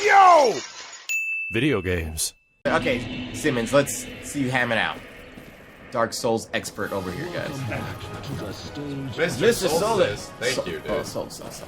Yo! Video games. Okay, Simmons, let's see you ham it out. Dark Souls expert over here, guys. Mr. Solstice. Thank you, dude. Oh, Solstice.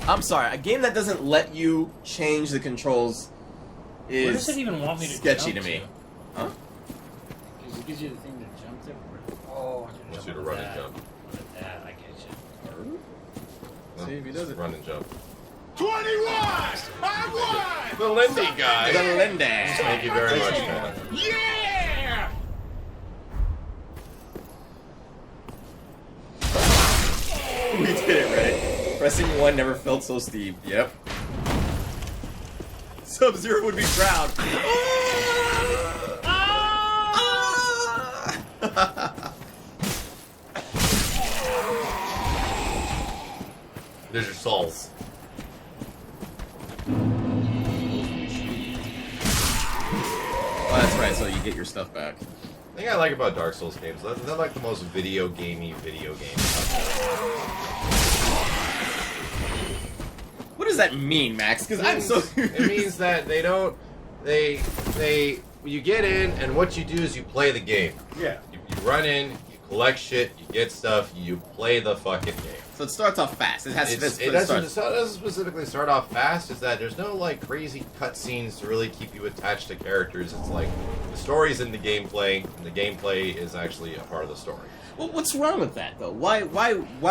I'm sorry, a game that doesn't let you change the controls is Where does it even want me to sketchy jump to me. Huh? Because it gives you the thing to jump to. Oh, I can Wants jump you to with run that. and jump. With that, I get you. No, See if he just does it. Run and jump. 21! I won! The Lindy guy. The Linda. Thank you very much, man. Yeah! We did it right. Pressing 1 never felt so steep. Yep. Sub-Zero would be proud. There's your souls. Oh, that's right, so you get your stuff back. The thing I like about Dark Souls games, they're like the most video gamey video games out there. What does that mean, Max? Because I'm so... It means that they don't... You get in, and what you do is you play the game. Yeah. You run in, you collect shit, you get stuff, you play the fucking game. So it starts off fast. It has It doesn't specifically start off fast. Is that there's no like crazy cutscenes to really keep you attached to characters. It's like the story's in the gameplay, and the gameplay is actually a part of the story. Well, what's wrong with that, though? Why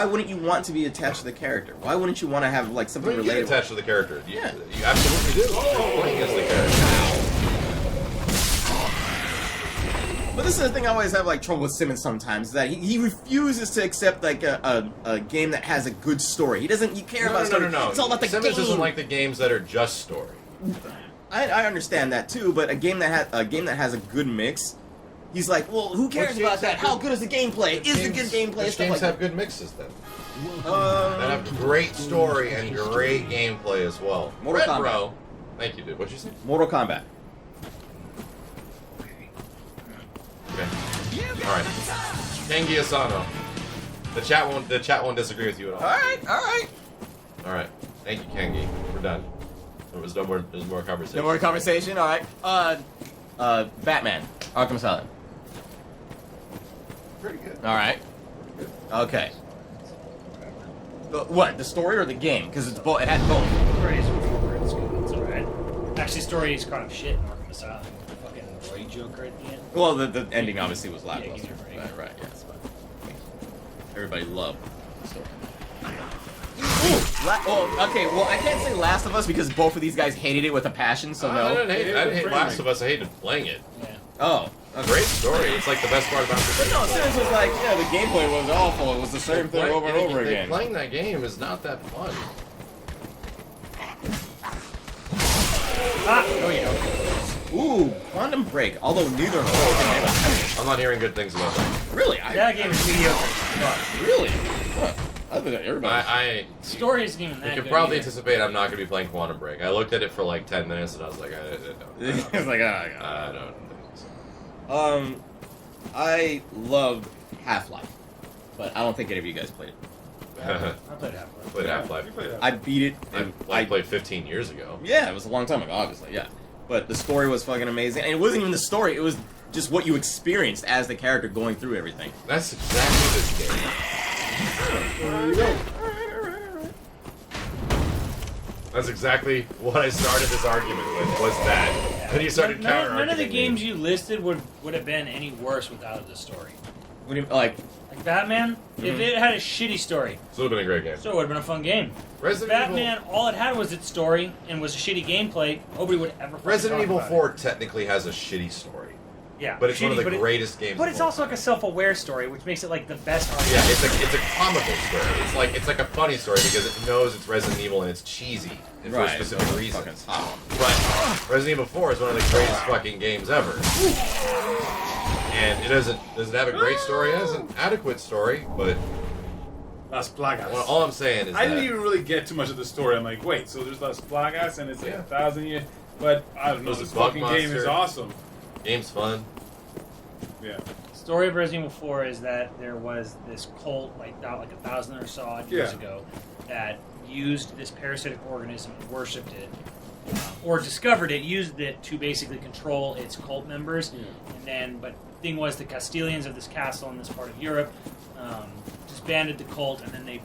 wouldn't you want to be attached to the character? Why wouldn't you want to have, like, something You get relatable? attached to the character. You, Yeah. you absolutely do. You're playing as the character. But this is the thing I always have, like, trouble with Simmons sometimes, is that he refuses to accept, like, a game that has a good story. He doesn't care about story. No. It's all about the Simmons game. doesn't like the games that are just story. I understand that, too, but a game that has a good mix... He's like, well, who cares about that? How good is the gameplay? Is the good gameplay? Which Stuff games like have that. good mixes then? That have great story and great gameplay as well. Mortal Red Kombat. Bro. Thank you, dude. What'd you say? Mortal Kombat. Okay. All right. Kengi Asano. The chat won't disagree with you at all. All right. Thank you, Kengi. We're done. There's more conversation. No more conversation? Alright. Batman. Arkham Asylum. Pretty good. Alright. Okay. What? The story or the game? Because it's both. It had both. Story is good. It's alright. Actually, story is kind of shit in Arkham Asylum. The fucking Roy Joker at the end. Well, the ending obviously was Yeah, lackluster. give me a break. Right, yes, but everybody loved the story. Well, okay, well, I can't say Last of Us because both of these guys hated it with a passion, so no. I didn't hate Last of Us. I hated playing it. Yeah. Oh. Great story. It's like the best part about the But no, Simmons was like, yeah, the gameplay was awful. It was the same thing over and over again. Playing that game is not that fun. Oh, yeah. Ooh, Quantum Break. Although neither of them. I'm not hearing good things about that. Really? That game is mediocre. Fuck. Really? Huh. I think that everybody. Story isn't even that You good. can probably either. anticipate I'm not going to be playing Quantum Break. I looked at it for like 10 minutes and I was like, I It's like, don't think so. I loved Half-Life, but I don't think any of you guys played it. I played Half-Life. Played Half-Life. I beat it. And I played 15 years ago. Yeah, it was a long time ago, obviously, yeah. But the story was fucking amazing. And it wasn't even the story, it was just what you experienced as the character going through everything. That's exactly this game. There you go. That's exactly what I started this argument with, was that. Then you started counter None of the games you listed would have been any worse without the story. What do you, like Batman, if it had a shitty story, This would have been a great game. still would have been a fun game. Resident Batman, all it had was its story and was a shitty gameplay. Nobody would ever. Resident talk Evil about 4 technically has a shitty story. Yeah, But it's one of the shitty, greatest games. But of it's all also time. like a self-aware story, which makes it like the best. Yeah, it's a comical story. It's like a funny story because it knows it's Resident Evil and it's cheesy and for a specific reason. But Resident Evil 4 is one of the greatest fucking games ever. And it does it have a great story? It has an adequate story, but Las Plagas. well, all I'm saying is I that didn't even really get too much of the story. I'm like, wait, so there's Las Plagas and it's like 1,000 years. But I don't know, There's this a bug fucking game is monster. awesome. game's fun. Yeah. Story of Resident Evil 4 is that there was this cult, like 1,000 or so odd years Yeah. ago, that used this parasitic organism and worshipped it, or discovered it, used it to basically control its cult members. And then, but the thing was, the Castilians of this castle in this part of Europe disbanded the cult, and then they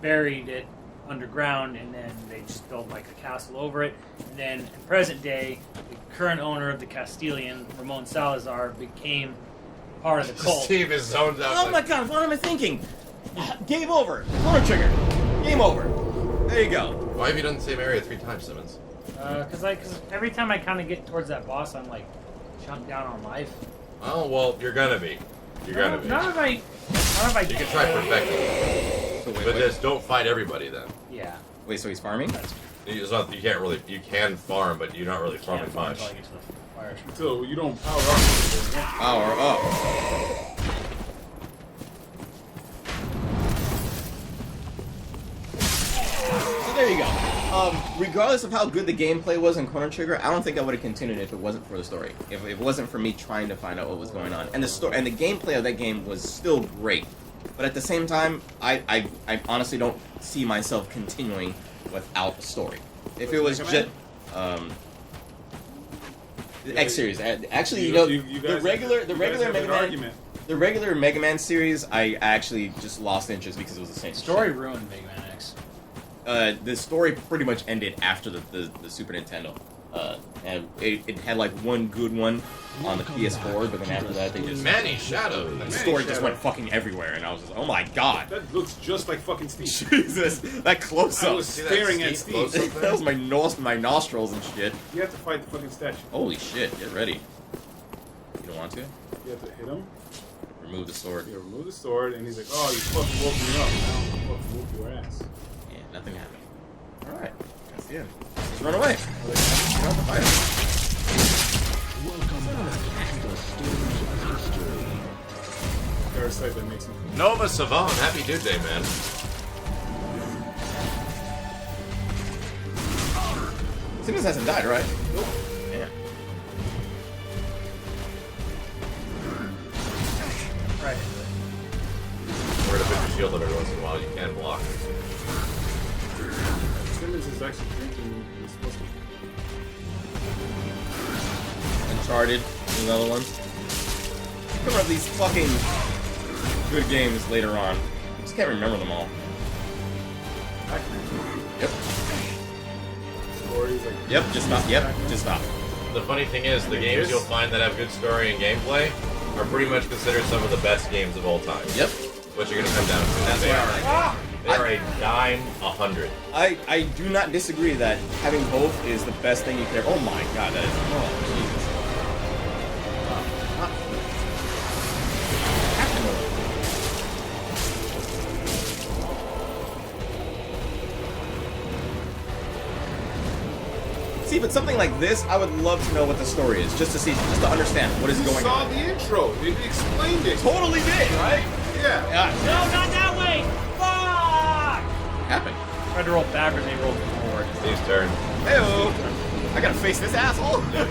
buried it underground, and then they just built like a castle over it. And then in present day, the current owner of the Castilian, Ramon Salazar, became part of the cult. Steve is zoned out. Oh my god, what am I thinking? Game over. Chrono Trigger. Game over. There you go. Why have you done the same area 3 times, Simmons? Because every time I kind of get towards that boss, I'm like chunked down on life. Oh, well, you're gonna be. You're gonna be. Not if I You can try perfecting it. So wait, But just don't fight everybody then. Yeah. wait, so he's farming? It's not, you can't really, you can farm, but you're not really farming Can't farm much. until I get to the fire truck. So you don't power up. Power up. So there you go. Regardless of how good the gameplay was in Chrono Trigger, I don't think I would have continued if it wasn't for the story. If it wasn't for me trying to find out what was going on, and the story and the gameplay of that game was still great. But at the same time, I honestly don't see myself continuing without a story. If it was just the X series, actually, you know, the regular Mega Man series, I actually just lost interest because it was the same Story shit. ruined Mega Man X. The story pretty much ended after the Super Nintendo. And it had like one good one on the PS4, but then after that they just Manny Shadow. the story just went fucking everywhere, and I was just, oh my god, That looks just like fucking Steve. Jesus, that close I up, was staring at Steve. that was my nostrils and shit. You have to fight the fucking statue. Holy shit, get ready. You don't want to? You have to hit him. Remove the sword. You remove the sword, and he's like, "Oh, you fucking woke me up. Now I'm gonna fucking whoop your ass." Yeah, nothing happened. All right, that's the end. Just run away. You don't have to fight him. Parasite that makes me. Nova Savon, happy Dude Day, man. Simmons hasn't died, right? Nope. Yeah. Right. We're gonna put your shield up every once in a while. You can block. Simmons is actually drinking. He's supposed to. Uncharted, another one. Coming up these fucking good games later on. I just can't remember them all. Yep. Stories like. Yep, just stop. Yep, just stop. The funny thing is, the games you'll find that have good story and gameplay are pretty much considered some of the best games of all time. Yep. What you're gonna come down to. That's they why are. They are a dime 100. I do not disagree that having both is the best thing you can ever. Oh my god, that is. Oh, Jesus. See, but something like this, I would love to know what the story is, just to see, just to understand what is You going saw on. the intro. They explained it. Totally did, right? Yeah. Yeah. No, not that way! Fuck! What happened? Tried to roll backwards and he rolled forward. Steve's turn. Heyo! I gotta face this asshole. You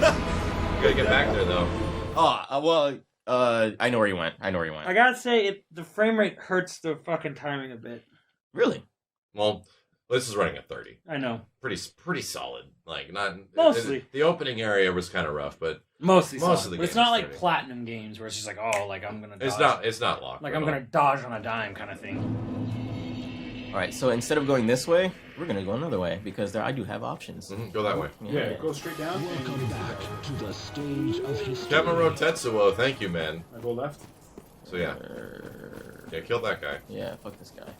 gotta get back there though. I know where you went. I know where you went. I gotta say, the frame rate hurts the fucking timing a bit. Really? Well, this is running at 30. I know. Pretty solid. Like not Mostly. The opening area was kind of rough, but Mostly Most solid. of the But it's games not like 30. platinum games where it's just like, oh, like I'm gonna dodge. it's not locked. Like at I'm all. gonna dodge on a dime kind of thing. Alright, so instead of going this way, we're gonna go another way, because I do have options. Go that way. Yeah. Go straight down. Welcome back to the stage of history. Kemaro Tetsuo, thank you, man. I go left. So yeah, kill that guy. Yeah, fuck this guy.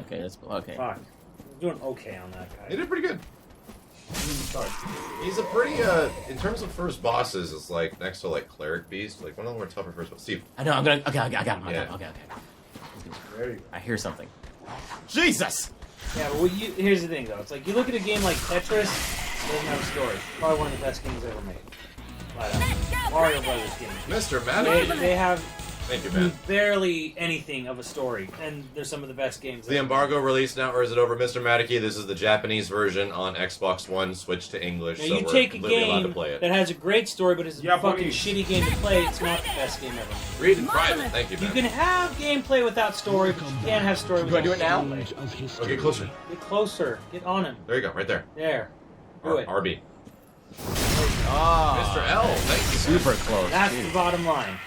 Okay, that's okay. Fuck. I'm doing okay on that He guy. did pretty good. He's a pretty in terms of first bosses, it's like next to like Cleric Beast, like one of the more tougher first bosses. Steve, I know, I'm gonna. Okay, I got him. Yeah. Okay. There you go. I hear something. Jesus! Yeah, but here's the thing though. It's like you look at a game like Tetris, it doesn't have a story. Probably one of the best games ever made. Flat out. Mario Brothers games. Mr. Madden. They have Thank you, man. barely anything of a story, and they're some of the best games. The embargo released now, or is it over, Mr. Madiki? This is the Japanese version on Xbox One, switched to English, Now, so you we're take a completely allowed to game play it. that has a great story, but is a Yeah, fucking buddy. shitty game to play. It's not the best game ever. Read in private. Thank you, You man. can have gameplay without story, but you can't have story Do I without do it now? gameplay. Stage of history. Okay, closer. Get closer. Get on him. There you go, right there. There. Do it. RB. Oh, Mr. L, thank you. super close. That's Jeez. the bottom line.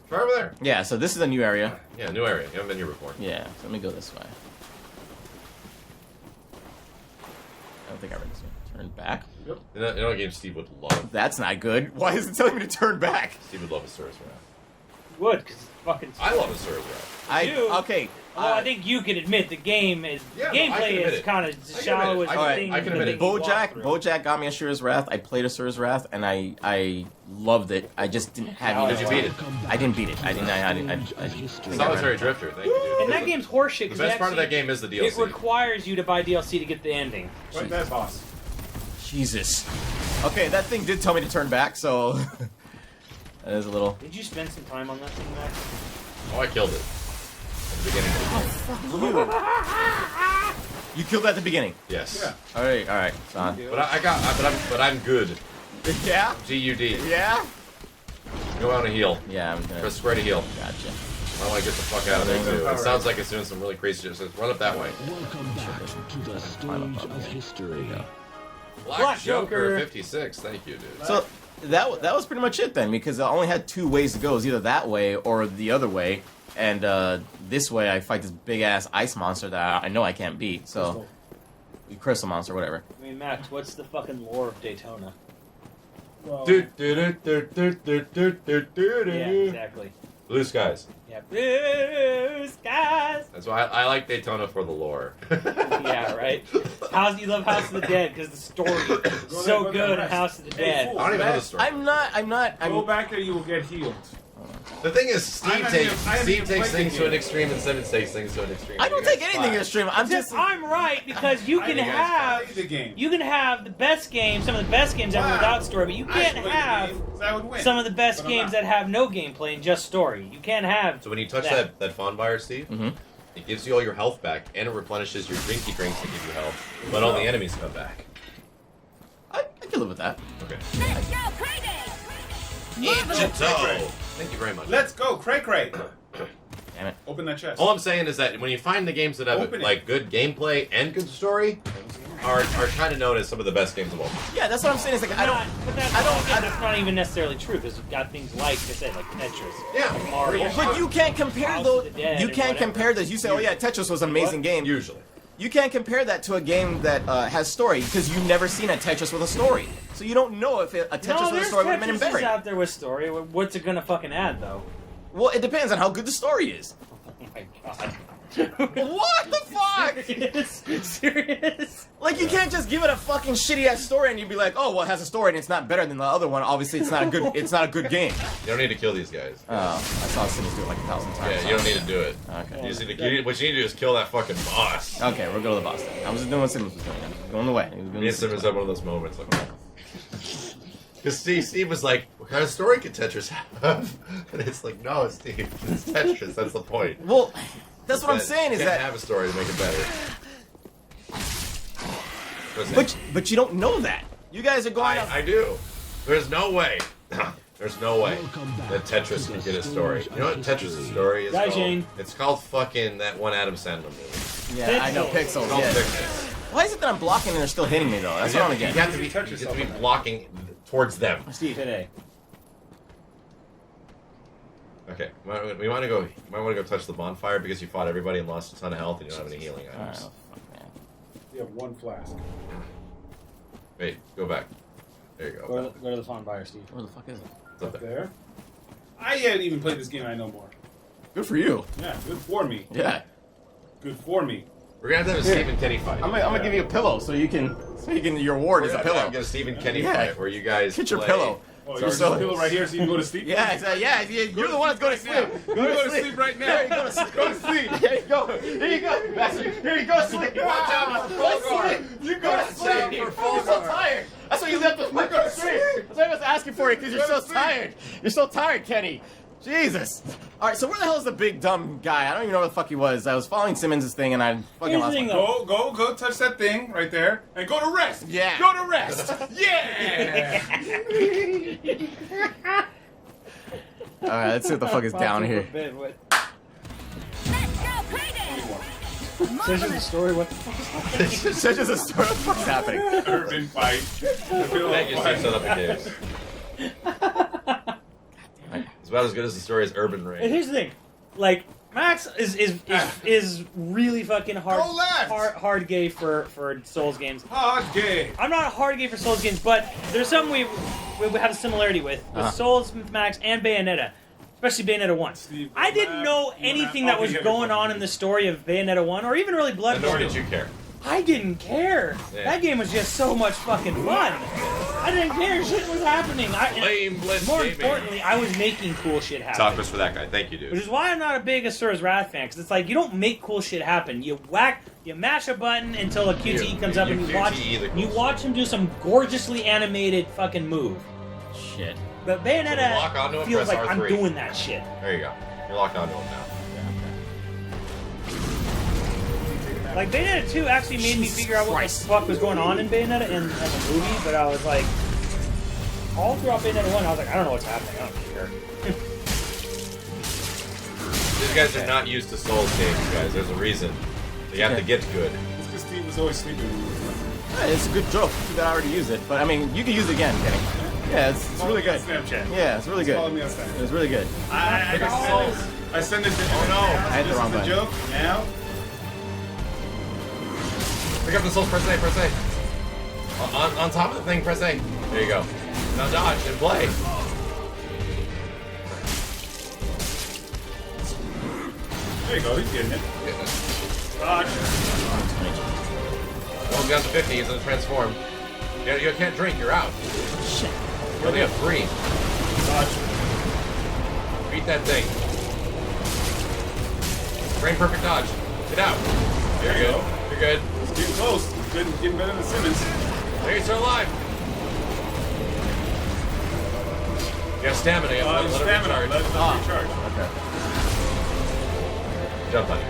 Right over there. Yeah, so this is a new area. Yeah, new area. You haven't been here before. Yeah, so let me go this way. I don't think I read this one. Turn back. You know what game Steve would love? That's not good. Why is it telling me to turn back? Steve would love a Asura's Wrath. Would, because it's fucking. I love Asura's Wrath. You? Okay. Well, I think you can admit the game is Yeah, I can gameplay admit is it. kind I of can shallow admit as it. the I thing. can the admit thing it. you walk BoJack through. BoJack got me Asura's Wrath. I played Asura's Wrath and I loved it. I just didn't have Did you beat it? I didn't beat it. I didn't. Solitary Drifter, thank you, dude. And that game's horseshit. The 'cause best it part of that actually- game is the It DLC. requires you to buy DLC to get the ending. Like that boss. Jesus. Okay, that thing did tell me to turn back, so that is a little. Did you spend some time on that thing, Max? Oh, I killed it. At the beginning of the game. You killed it at the beginning. Yes. Yeah. All right, son. But I'm good. Yeah. G-U-D. Yeah. Go out and heal. Yeah, I'm gonna. Press square to heal. Gotcha. I want to get the fuck out of there too. It sounds like it's doing some really crazy shit. So run up that way. Welcome back to the stage of history. Black Joker Joker. 56. Thank you, dude. So that was pretty much it then, because I only had two ways to go. It was either that way or the other way. And this way, I fight this big ass ice monster that I know I can't beat. So, crystal monster, whatever. I mean, Max, what's the fucking lore of Daytona? Well, Yeah, Yeah, exactly. Blue skies. Yeah, blue skies. That's why I like Daytona for the lore. Yeah, right. You love House of the Dead because the story is so good in House of the Dead. I don't even know the story. I'm not. Go back or you will get healed. The thing is, I haven't even Steve takes played things the to an game. extreme, and Simmons takes things to an extreme. I don't You guys take anything clash. to extreme. I'm just. I'm right because you can have the game. you can have the best games, some of the best games ever Wow. without story, but you I can't should play the have game, 'cause I would win. some of the best But I'm games not. that have no gameplay and just story. You can't have. So when you touch that. that fawn fire, Steve, Mhm. it gives you all your health back, and it replenishes your drinky drinks to give you health, but all the enemies come back. I can live with that. Okay. Let's go crazy! Ninjato! Thank you very much. Let's go, Cray Cray. Damn it. Open that chest. All I'm saying is that when you find the games that have Open it. like good gameplay and good story, are kind of known as some of the best games of all time. Yeah, that's what I'm saying. It's like I don't. But that's, that's not even necessarily true because you've got things like I said, like Tetris, Yeah. like Mario. But you can't compare House those. of the Dead You or can't whatever. compare those. You say, "Oh yeah, Tetris was an amazing game." Usually. You can't compare that to a game that has story because you've never seen a Tetris with a story. So you don't know if a Tetris No, with a there's story would have been Tetrises better. out there with story. What's it gonna fucking add though? Well, it depends on how good the story is. Oh my god. What the fuck? Serious? Like you can't just give it a fucking shitty ass story and you'd be like, "Oh, well, it has a story and it's not better than the other one." Obviously, it's not a good. It's not a good game. You don't need to kill these guys. Oh, I saw Simmons do it like 1,000 times. Yeah, you don't need to do it. Okay. You just need to, what you need to do is kill that fucking boss. Okay, we'll go to the boss then. I was just doing what Simmons was doing. Going the way. He was doing Me and Simmons had one of those moments. Like, because Steve was like, "What kind of story could Tetris have?" And it's like, "No, Steve, it's Tetris. That's the point." Well, that's what I'm saying is you can't that. have a story to make it better. Listen, But you don't know that. You guys are going. I do. There's no way. There's no way that Tetris can get a story. You know what Tetris' story is Guy called? Shane. It's called fucking that one Adam Sandler movie. Yeah, I know Pixels. pixels. Called Yeah. Pixels. Why is it that I'm blocking and they're still hitting me though? That's You what I'm have, getting. you have to be blocking towards them. Steve, hit A. Okay, we want to go. You might want to go touch the bonfire because you fought everybody and lost a ton of health and you don't have any healing Alright, items. oh, fuck, man. You have one flask. Wait, go back. There you go. Go to the bonfire, Steve. Where the fuck is it? It's up Up there. there. I haven't even played this game. I know more. Good for you. Yeah, good for me. Yeah. Good for me. We're gonna have to have a Steve and Kenny fight. I'm gonna give you a pillow so you can your ward We're is a gonna have pillow. to get a Steve and Kenny Yeah. fight where you guys Get your play. pillow. Oh, So- you're so- just pillow right here so you can go to sleep? Yeah, exactly. Yeah, you're the one that's going to sleep. Go to sleep right now. There you go to sleep. Go to sleep. There you go. There you go. Here you go to sleep. Watch out for Fulgar. You go to sleep. You're so tired. That's why you left us. Go to sleep. That's why I was asking for you because you're so tired. You're so tired, Kenny. Jesus. All right, so where the hell is the big dumb guy? I don't even know where the fuck he was. I was following Simmons' thing and I fucking Here's the lost thing, my... though. Go touch that thing right there and go to rest. Yeah. Go to rest. Yeah. All right, let's see what the fuck is down here. This is the story. What the fuck is happening? Such as a story. What the fuck's happening? Urban fight. Thank you, Steve, set up the games. It's about as good as the story as Urban And Rain. here's the thing, like Max is really fucking Go left. hard gay for Souls games. Hard game. I'm not a hard gay for Souls games, but there's something we have a similarity with Souls, Max, and Bayonetta. Especially Bayonetta 1. Steve, I didn't know anything that was going on in the story of Bayonetta 1, or even really And nor Bloodborne. did you care. I didn't care. Yeah. That game was just so much fucking fun. I didn't care. Shit was happening. Blame Blitz More Gaming. importantly, I was making cool shit happen. Talkers for that guy. Thank you, Which dude. is why I'm not a big Asura's Wrath fan, because it's like, you don't make cool shit happen. You mash a button until a QTE comes up, and you QTE watch him do some gorgeously animated fucking move. Shit. But So lock Bayonetta onto him, feels press like I'm R3. doing that shit. There you go. You're locked onto him now. Like, Bayonetta 2 actually made me figure out what the fuck was going on in Bayonetta in the movie, but I was like, all throughout Bayonetta 1, I was like, I don't know what's happening, I don't care. These guys are not used to Souls games, guys. There's a reason. They have to get good. It's because Steve was always sleeping when we were playing. Yeah, it's a good joke. Too bad I already used it. But I mean, you can use it again, Kenny. Yeah, it's really good. Snapchat. Yeah, it's really Follow good. me on Snapchat. It was really good. I send it to Oh, no. I hit the wrong the button. joke now. Pick up the Souls, press A, press A. On top of the thing, press A. There you go. Now dodge and play. There you go. He's getting it. Dodge. One's got the 50, he's gonna transform. You can't drink, you're out. Shit. You only have 3. Dodge. Beat that thing. Frame perfect dodge. Get out. There you go. You're good. It's getting close. It's getting better than Simmons. There, you're still alive. You have stamina. You have to let it Stamina. recharge. Let it recharge. Okay. Jump on it.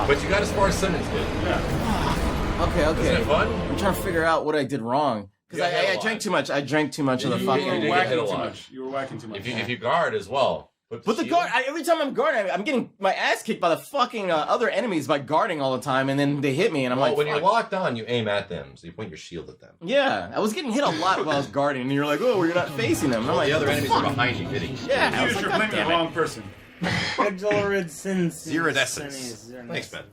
But you got as far as Simmons did. Yeah. Okay. Isn't it fun? I'm trying to figure out what I did wrong. Because You got hit a I lot. drank too much. I drank too much of the You fucking... did You get were hit whacking a too lot. much. You were whacking too much. If you guard as well. But the shield- guard, every time I'm guarding, I'm getting my ass kicked by the fucking other enemies by guarding all the time, and then they hit me, and I'm Well, like, when you're fuck. locked on, you aim at them, so you point your shield at them. Yeah, I was getting hit a lot while I was guarding, and you're like, oh, you're not facing them. And I'm Well, like, the other what enemies fuck? are behind you hitting you. Yeah, I was You're like, God blaming the damn it. wrong person. Iridescence. Thanks, man.